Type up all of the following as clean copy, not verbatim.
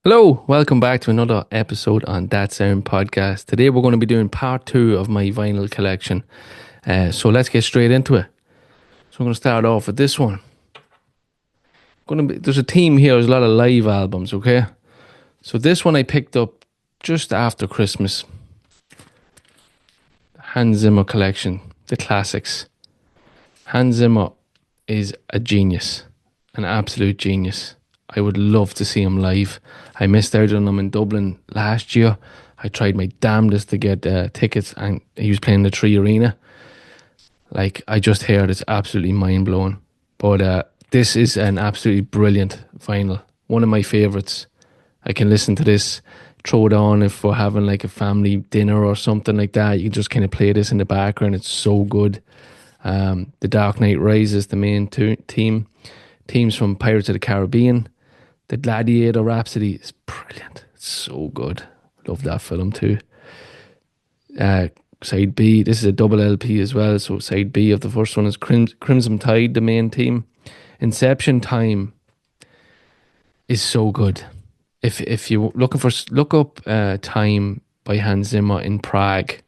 Hello, welcome back to another episode on That Sound Podcast. Today we're going to be doing part two of my vinyl collection. So let's get straight into it. So I'm going to start off with this one. There's a theme here, there's a lot of live albums, okay? So this one I picked up just after Christmas. Hans Zimmer collection, the classics. Hans Zimmer is a genius, an absolute genius. I would love to see him live. I missed out on him in Dublin last year. I tried my damnedest to get tickets, and he was playing the Tree Arena. Like, I just heard it's absolutely mind-blowing. But this is an absolutely brilliant vinyl. One of my favourites. I can listen to this, throw it on if we're having like a family dinner or something like that. You can just kind of play this in the background. It's so good. The Dark Knight Rises, the main theme. Themes from Pirates of the Caribbean. The Gladiator Rhapsody is brilliant. It's so good. Love that film too. Side B, this is a double LP as well. So side B of the first one is Crimson Tide, the main theme. Inception Time is so good. If you're looking for, look up Time by Hans Zimmer in Prague.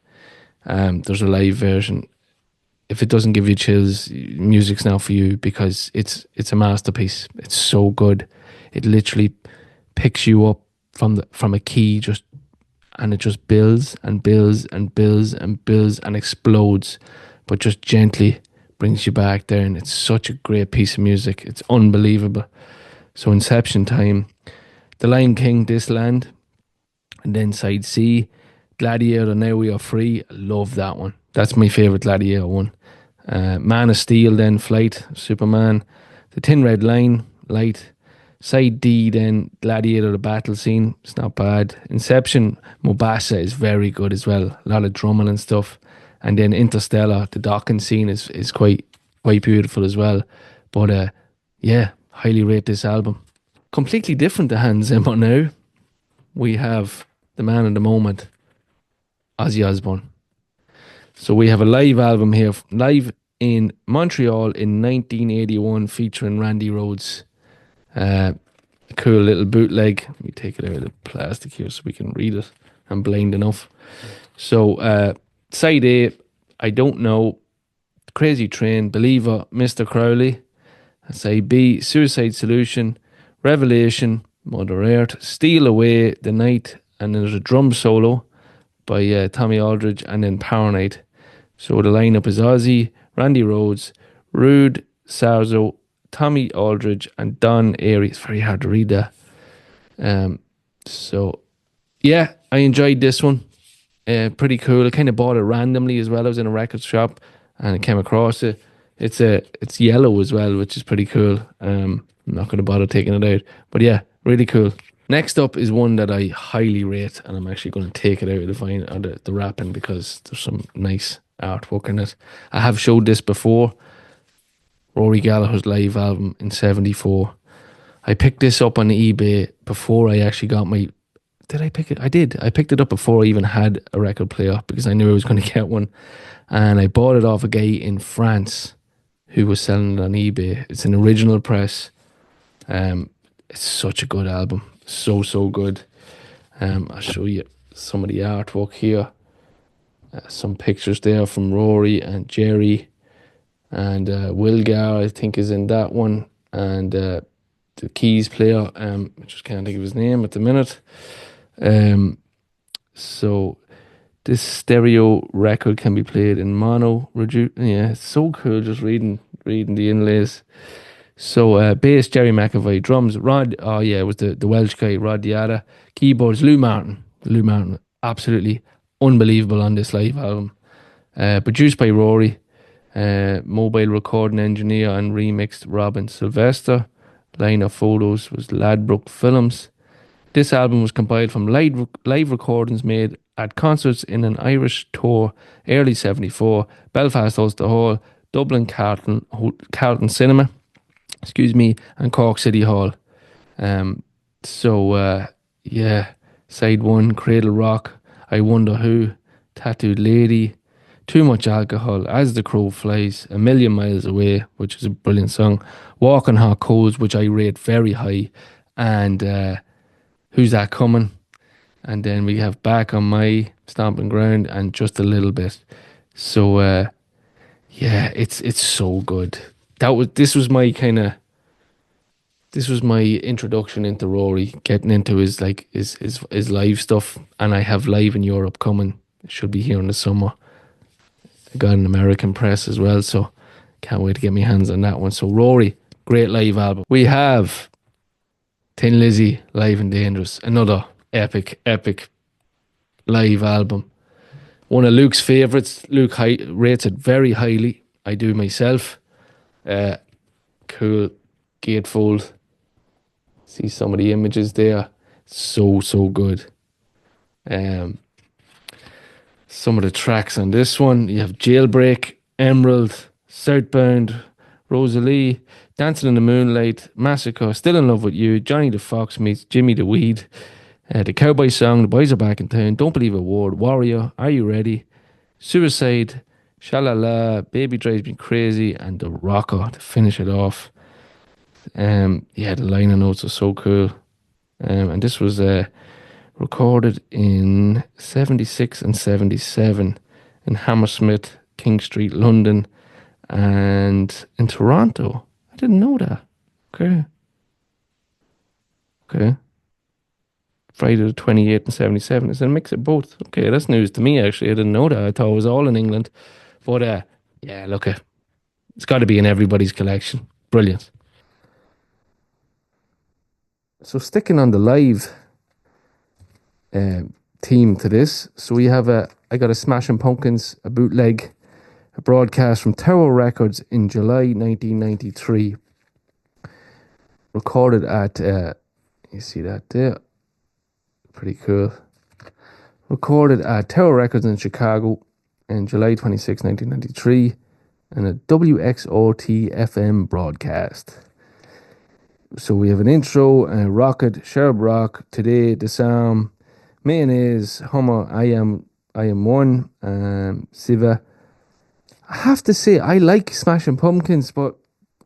There's a live version. If it doesn't give you chills, music's now for you, because it's a masterpiece. It's so good. It literally picks you up from a key, and it just builds and builds and builds and builds and explodes, but just gently brings you back there. And it's such a great piece of music. It's unbelievable. So Inception Time, The Lion King, This Land, and then side C, Gladiator, Now We Are Free. I love that one. That's my favourite Gladiator one. Man of Steel, then Flight, Superman, The Thin Red Line, Light. Side D, then Gladiator, the battle scene. It's not bad. Inception, Mombasa is very good as well. A lot of drumming and stuff. And then Interstellar, the docking scene is quite beautiful as well. But yeah, highly rate this album. Completely different to Hans Zimmer now. We have the man of the moment, Ozzy Osbourne. So we have a live album here, live in Montreal in 1981, featuring Randy Rhoads. A cool little bootleg. Let me take it out of the plastic here so we can read it. I'm blind enough. So side A, I Don't Know, Crazy Train, Believer, Mr. Crowley. Side B, Suicide Solution, Revelation, Mother Earth, Steal Away, The Night, and then there's a drum solo by Tommy Aldridge, and then Power Night. So the lineup is Ozzy, Randy Rhoads, Rude Sarzo, Tommy Aldridge, and Don Airey. It's very hard to read that. So yeah, I enjoyed this one. Pretty cool. I kind of bought it randomly as well. I was in a record shop and I came across it. It's yellow as well, which is pretty cool. I'm not going to bother taking it out, but yeah, really cool. Next up is one that I highly rate, and I'm actually going to take it out of the wrapping because there's some nice artwork in it. I have showed this before. Rory Gallagher's live album in 74. I picked this up on eBay before I actually got my... Did I pick it? I did. I picked it up before I even had a record player because I knew I was going to get one. And I bought it off a guy in France who was selling it on eBay. It's an original press. It's such a good album. So good. I'll show you some of the artwork here. Some pictures there from Rory and Jerry. And Wilgar, I think, is in that one. And the keys player, I just can't think of his name at the minute. So this stereo record can be played in mono. Yeah, it's so cool just reading the inlays. So bass, Jerry McAvoy. Drums, it was the Welsh guy, Rod Diada. Keyboards, Lou Martin. Lou Martin, absolutely unbelievable on this live album. Produced by Rory. Mobile recording engineer and remixed Robin Sylvester. Line of photos was Ladbroke Films. This album was compiled from live recordings made at concerts in an Irish tour early 74, Belfast Ulster Hall, Dublin Carlton Cinema, and Cork City Hall. Yeah, side one, Cradle Rock, I Wonder Who, Tattooed Lady, Too Much Alcohol, As the Crow Flies, A Million Miles Away, which is a brilliant song, Walk on Hot Coals, which I rate very high, and Who's That Coming? And then we have Back on My Stomping Ground and Just a Little Bit. So yeah, it's so good. This was my kind of this was my introduction into Rory, getting into his live stuff, and I have Live in Europe coming. It should be here in the summer. I got an American press as well, so can't wait to get my hands on that one. So Rory, great live album. We have Tin Lizzy, Live and Dangerous, another epic live album. One of Luke's favourites. Luke rates it very highly. I do myself. Uh, cool gatefold. See some of the images there. So good. Um, some of the tracks on this one. You have Jailbreak, Emerald, Southbound, Rosalie, Dancing in the Moonlight, Massacre, Still in Love with You, Johnny the Fox meets Jimmy the Weed, the Cowboy Song, The Boys Are Back in Town, Don't Believe a Word, Warrior, Are You Ready, Suicide, Shalala, Baby Drives Me Crazy, and The Rocker to finish it off. Yeah, the liner notes are so cool. And this was recorded in 76 and 77 in Hammersmith, King Street, London, and in Toronto. I didn't know that. Okay. Okay. Friday the 28th and 77. It's a mix of both. Okay, that's news to me, actually. I didn't know that. I thought it was all in England. But yeah, look, it's got to be in everybody's collection. Brilliant. So sticking on the live theme to this, so I got a Smashing Pumpkins, a bootleg, a broadcast from Tower Records in July 1993. Recorded at, you see that there? Pretty cool. Recorded at Tower Records in Chicago in July 26, 1993, and a WXOT FM broadcast. So we have an intro, Rocket, Sherb Rock, Today, The Psalm, Mayonnaise, Hummer, I Am One, Siva. I have to say, I like Smashing Pumpkins, but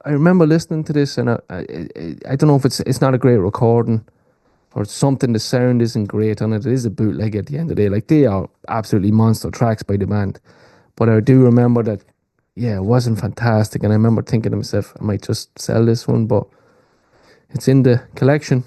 I remember listening to this, and I don't know if it's not a great recording or something. The sound isn't great on it. It is a bootleg at the end of the day. Like, they are absolutely monster tracks by the band, but I do remember that, yeah, it wasn't fantastic, and I remember thinking to myself, I might just sell this one, but it's in the collection.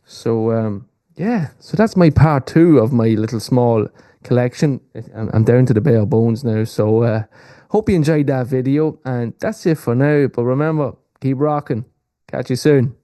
So yeah, so that's my part two of my little small collection. I'm down to the bare bones now. So hope you enjoyed that video, and that's it for now. But remember, keep rocking. Catch you soon.